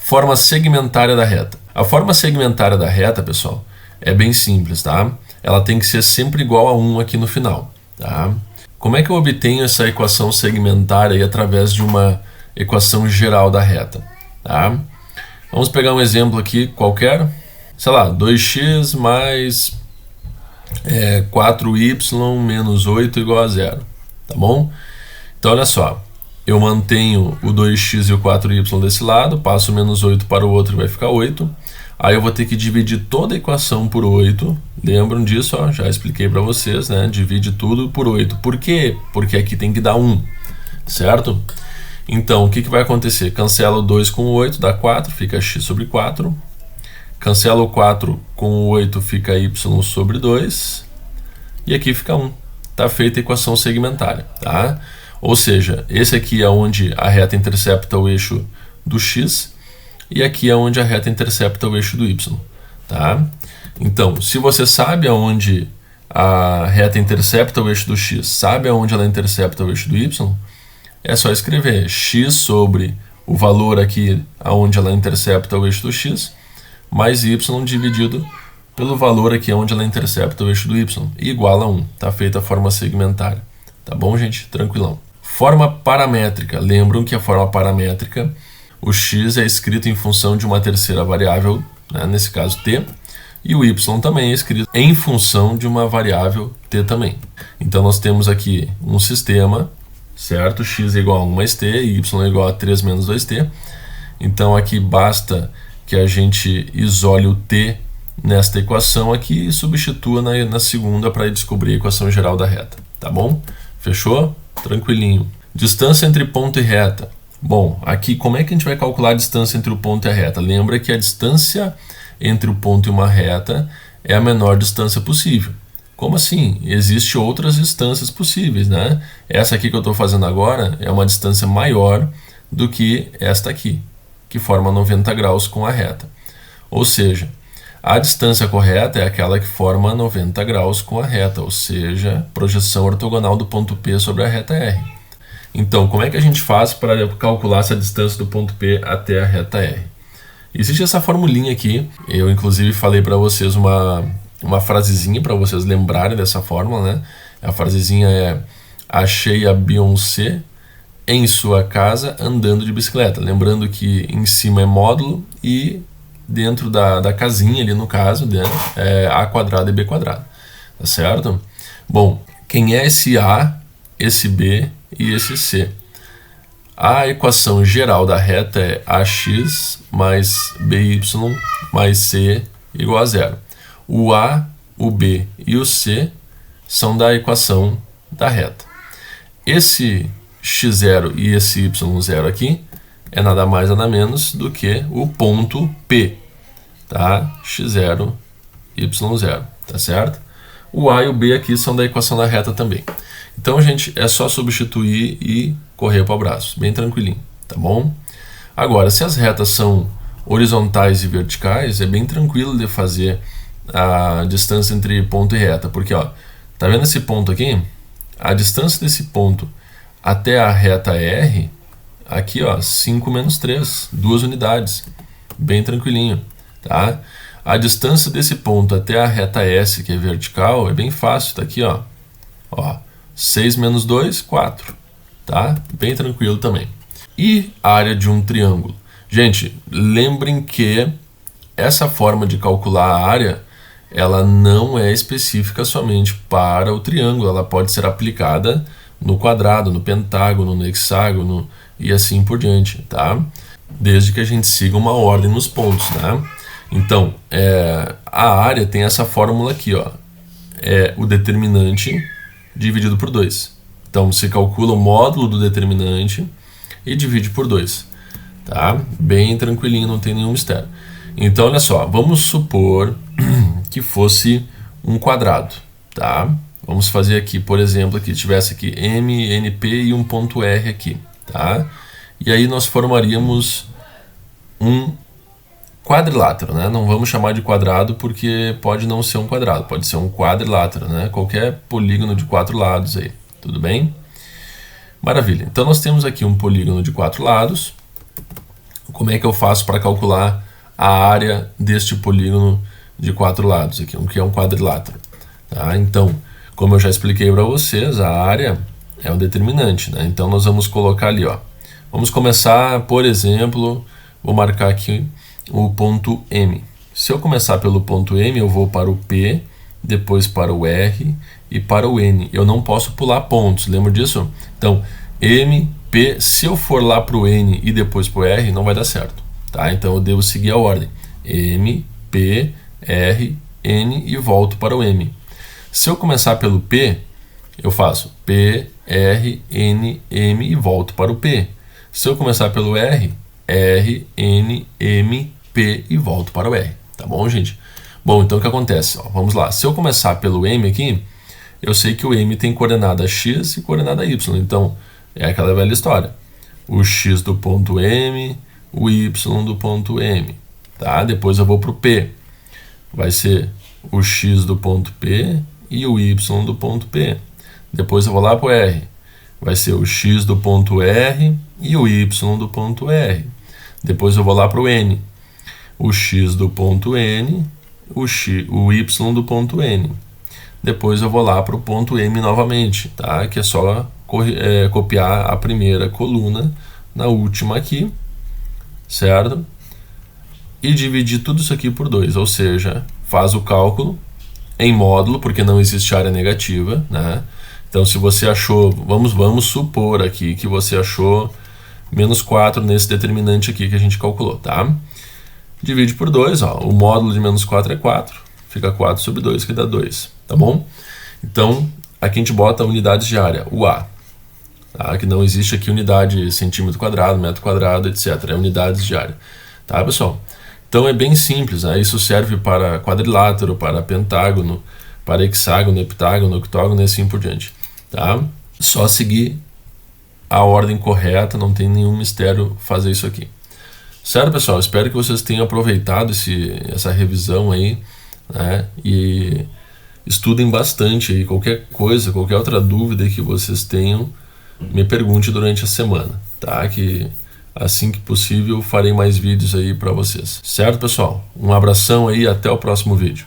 Forma segmentária da reta. A forma segmentária da reta, pessoal, é bem simples, tá? Ela tem que ser sempre igual a 1 aqui no final, tá? Como é que eu obtenho essa equação segmentária aí através de uma equação geral da reta, tá? Vamos pegar um exemplo aqui qualquer, sei lá, 2x mais 4y menos 8 igual a 0, tá bom? Então olha só, eu mantenho o 2x e o 4y desse lado, passo o menos 8 para o outro e vai ficar 8. Aí eu vou ter que dividir toda a equação por 8. Lembram disso? Ó, já expliquei para vocês, né? Divide tudo por 8. Por quê? Porque aqui tem que dar 1, certo? Então, o que vai acontecer? Cancela o 2 com o 8, dá 4, fica x sobre 4. Cancela o 4 com o 8, fica y sobre 2. E aqui fica 1. Está feita a equação segmentária, tá? Ou seja, esse aqui é onde a reta intercepta o eixo do x. E aqui é onde a reta intercepta o eixo do y, tá? Então, se você sabe aonde a reta intercepta o eixo do x, sabe aonde ela intercepta o eixo do y, é só escrever x sobre o valor aqui aonde ela intercepta o eixo do x, mais y dividido pelo valor aqui onde ela intercepta o eixo do y, igual a 1. Tá feita a forma segmentária. Tá bom, gente? Tranquilão. Forma paramétrica. Lembram que a forma paramétrica, o x é escrito em função de uma terceira variável, né, nesse caso t, e o y também é escrito em função de uma variável t também. Então nós temos aqui um sistema, certo? X é igual a 1 mais t, e y é igual a 3 menos 2t. Então aqui basta que a gente isole o t nesta equação aqui e substitua na segunda para descobrir a equação geral da reta. Tá bom? Fechou? Tranquilinho. Distância entre ponto e reta. Bom, aqui como é que a gente vai calcular a distância entre o ponto e a reta? Lembra que a distância entre o ponto e uma reta é a menor distância possível. Como assim? Existem outras distâncias possíveis, né? Essa aqui que eu estou fazendo agora é uma distância maior do que esta aqui, que forma 90 graus com a reta. Ou seja, a distância correta é aquela que forma 90 graus com a reta, ou seja, projeção ortogonal do ponto P sobre a reta R. Então, como é que a gente faz para calcular essa distância do ponto P até a reta R? Existe essa formulinha aqui, eu inclusive falei para vocês uma frasezinha para vocês lembrarem dessa fórmula, né? A frasezinha é: achei a Beyoncé em sua casa andando de bicicleta. Lembrando que em cima é módulo e dentro da casinha ali, no caso, né, é A quadrado e B quadrado. Tá certo? Bom, quem é esse A, esse B e esse C? A equação geral da reta é AX mais BY mais C igual a 0. O A, o B e o C são da equação da reta. Esse x0 e esse y0 aqui é nada mais nada menos do que o ponto P, tá? x0, y0, tá certo? O A e o B aqui são da equação da reta também. Então, gente, é só substituir e correr para o abraço, bem tranquilinho, tá bom? Agora, se as retas são horizontais e verticais, é bem tranquilo de fazer a distância entre ponto e reta, porque, ó, tá vendo esse ponto aqui? A distância desse ponto até a reta R, aqui, ó, 5 menos 3, 2 unidades, bem tranquilinho, tá? A distância desse ponto até a reta S, que é vertical, é bem fácil, tá aqui, ó, 6 menos 2, 4, tá? Bem tranquilo também. E a área de um triângulo. Gente, lembrem que essa forma de calcular a área, ela não é específica somente para o triângulo, ela pode ser aplicada no quadrado, no pentágono, no hexágono e assim por diante, tá? Desde que a gente siga uma ordem nos pontos, tá? Então, a área tem essa fórmula aqui, ó, é o determinante dividido por 2. Então, você calcula o módulo do determinante e divide por 2, tá? Bem tranquilinho, não tem nenhum mistério. Então, olha só, vamos supor que fosse um quadrado, tá? Vamos fazer aqui, por exemplo, que tivesse aqui M, NP e um ponto R aqui, tá? E aí nós formaríamos um quadrilátero, né? Não vamos chamar de quadrado porque pode não ser um quadrado, pode ser um quadrilátero, né? Qualquer polígono de 4 lados aí, tudo bem? Maravilha. Então nós temos aqui um polígono de 4 lados, como é que eu faço para calcular a área deste polígono de 4 lados aqui, que é um quadrilátero. Tá? Então, como eu já expliquei para vocês, a área é o determinante, né? Então nós vamos colocar ali, ó. Vamos começar, por exemplo, vou marcar aqui o ponto M. Se eu começar pelo ponto M, eu vou para o P, depois para o R e para o N. Eu não posso pular pontos, lembra disso? Então, M, P, se eu for lá para o N e depois para o R, não vai dar certo. Tá? Então eu devo seguir a ordem. M, P, R, N e volto para o M. Se eu começar pelo P, eu faço P, R, N, M e volto para o P. Se eu começar pelo R, R, N, M, P e volto para o R. Tá bom, gente? Bom, então o que acontece? Ó, vamos lá. Se eu começar pelo M aqui, eu sei que o M tem coordenada X e coordenada Y. Então, é aquela velha história. O X do ponto M, o Y do ponto M. Tá? Depois eu vou para o P. Vai ser o X do ponto P e o Y do ponto P. Depois eu vou lá para o R. Vai ser o X do ponto R e o Y do ponto R. Depois eu vou lá para o N. O X do ponto N, o Y do ponto N. Depois eu vou lá para o ponto M novamente, tá? Que é só copiar a primeira coluna na última aqui, certo? E dividir tudo isso aqui por 2, ou seja, faz o cálculo em módulo, porque não existe área negativa, né? Então, se você achou, vamos supor aqui que você achou menos 4 nesse determinante aqui que a gente calculou, tá? Divide por 2, ó. O módulo de menos 4 é 4, fica 4 sobre 2, que dá 2, tá bom? Então, aqui a gente bota unidades de área, UA, tá? Que não existe aqui unidade centímetro quadrado, metro quadrado, etc. É unidades de área, tá, pessoal? Então é bem simples, né? Isso serve para quadrilátero, para pentágono, para hexágono, heptágono, octógono e assim por diante, tá? Só seguir a ordem correta, não tem nenhum mistério fazer isso aqui. Certo, pessoal? Espero que vocês tenham aproveitado essa revisão aí, né? E estudem bastante aí. Qualquer coisa, qualquer outra dúvida que vocês tenham, me pergunte durante a semana, tá? Que assim que possível farei mais vídeos aí para vocês. Certo, pessoal? Um abração aí e até o próximo vídeo.